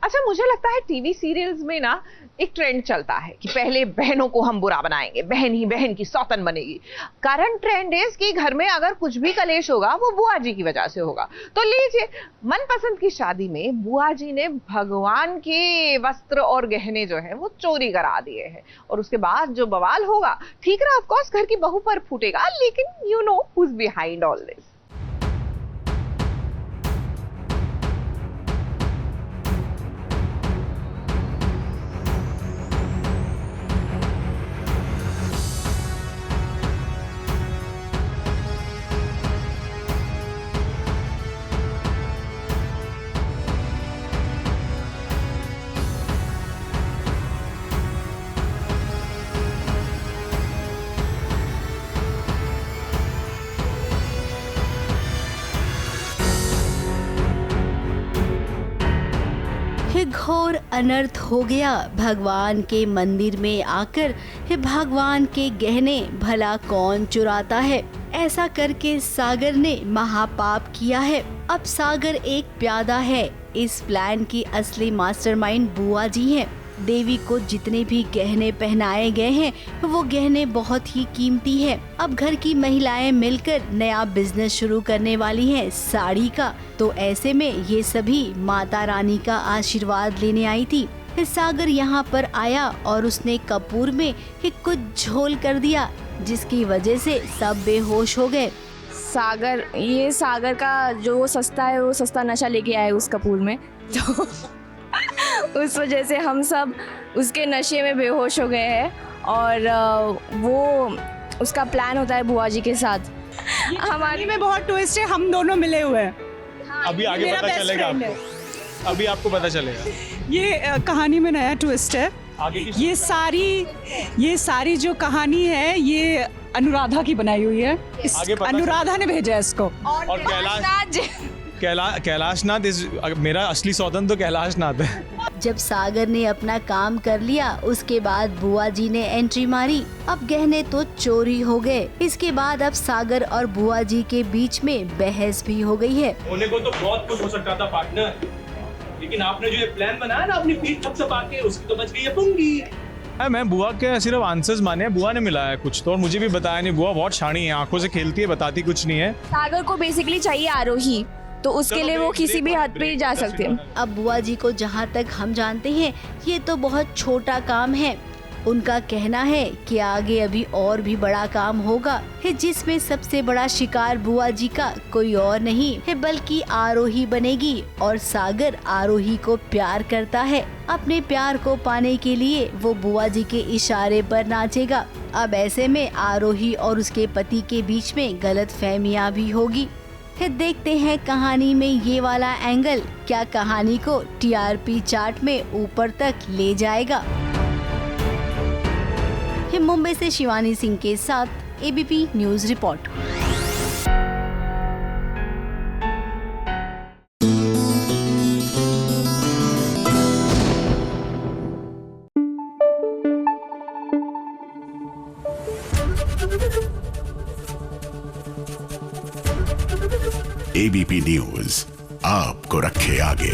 अच्छा, मुझे लगता है टीवी सीरियल्स में ना एक ट्रेंड चलता है कि पहले बहनों को हम बुरा बनाएंगे, बहन ही बहन की सौतन बनेगी। करंट ट्रेंड इज कि घर में अगर कुछ भी कलेश होगा वो बुआ जी की वजह से होगा। तो लीजिए, मनपसंद की शादी में बुआ जी ने भगवान के वस्त्र और गहने जो है वो चोरी करा दिए हैं, और उसके बाद जो बवाल होगा, ठीकरा ऑफ कोर्स घर की बहू पर फूटेगा, लेकिन you know who is behind all this. घोर अनर्थ हो गया भगवान के मंदिर में आकर। हे भगवान के गहने भला कौन चुराता है? ऐसा करके सागर ने महापाप किया है। अब सागर एक प्यादा है। इस प्लान की असली मास्टरमाइंड बुआ जी हैं। देवी को जितने भी गहने पहनाए गए हैं वो गहने बहुत ही कीमती है। अब घर की महिलाएं मिलकर नया बिजनेस शुरू करने वाली हैं, साड़ी का। तो ऐसे में ये सभी माता रानी का आशीर्वाद लेने आई थी। सागर यहाँ पर आया और उसने कपूर में कुछ झोल कर दिया, जिसकी वजह से सब बेहोश हो गए। सागर का जो सस्ता है वो सस्ता नशा लेके आए उस कपूर में, तो उस वजह से हम सब उसके नशे में बेहोश हो गए हैं। और वो उसका प्लान होता है बुआ जी के साथ। हमारी में बहुत ट्विस्ट है, हम दोनों मिले हुए हैं। अभी आगे पता चलेगा आपको, अभी आपको पता चलेगा। ये कहानी में नया ट्विस्ट है। आगे ये सारी जो कहानी है ये अनुराधा की बनाई हुई है। अनुराधा ने भेजा है इसको। और कैलाशनाथ मेरा असली सौतन तो कैलाशनाथ है। जब सागर ने अपना काम कर लिया, उसके बाद बुआ जी ने एंट्री मारी। अब गहने तो चोरी हो गए। इसके बाद अब सागर और बुआ जी के बीच में बहस भी हो गई है। होने को तो बहुत कुछ हो सकता था पार्टनर, लेकिन आपने जो ये प्लान बनाया ना अपनी पीठ थपथपा के, उसकी तो बच गई है पुंगी। मैं बुआ के सिर्फ आंसर्स माने, बुआ ने मिलाया कुछ तो, और मुझे भी बताया नहीं। बुआ बहुत शानी है, आंखों से खेलती है, बताती कुछ नहीं है। सागर को बेसिकली चाहिए आरोही, तो उसके लिए वो किसी भी हद पे जा सकते हैं। अब बुआ जी को जहाँ तक हम जानते हैं ये तो बहुत छोटा काम है। उनका कहना है कि आगे अभी और भी बड़ा काम होगा, जिसमें सबसे बड़ा शिकार बुआ जी का कोई और नहीं है बल्कि आरोही बनेगी। और सागर आरोही को प्यार करता है। अपने प्यार को पाने के लिए वो बुआ जी के इशारे पर नाचेगा। अब ऐसे में आरोही और उसके पति के बीच में गलतफहमियां भी होगी। देखते हैं कहानी में ये वाला एंगल क्या कहानी को टीआरपी चार्ट में ऊपर तक ले जाएगा। मुंबई से शिवानी सिंह के साथ ABP news report. ABP news आपको रखे आगे।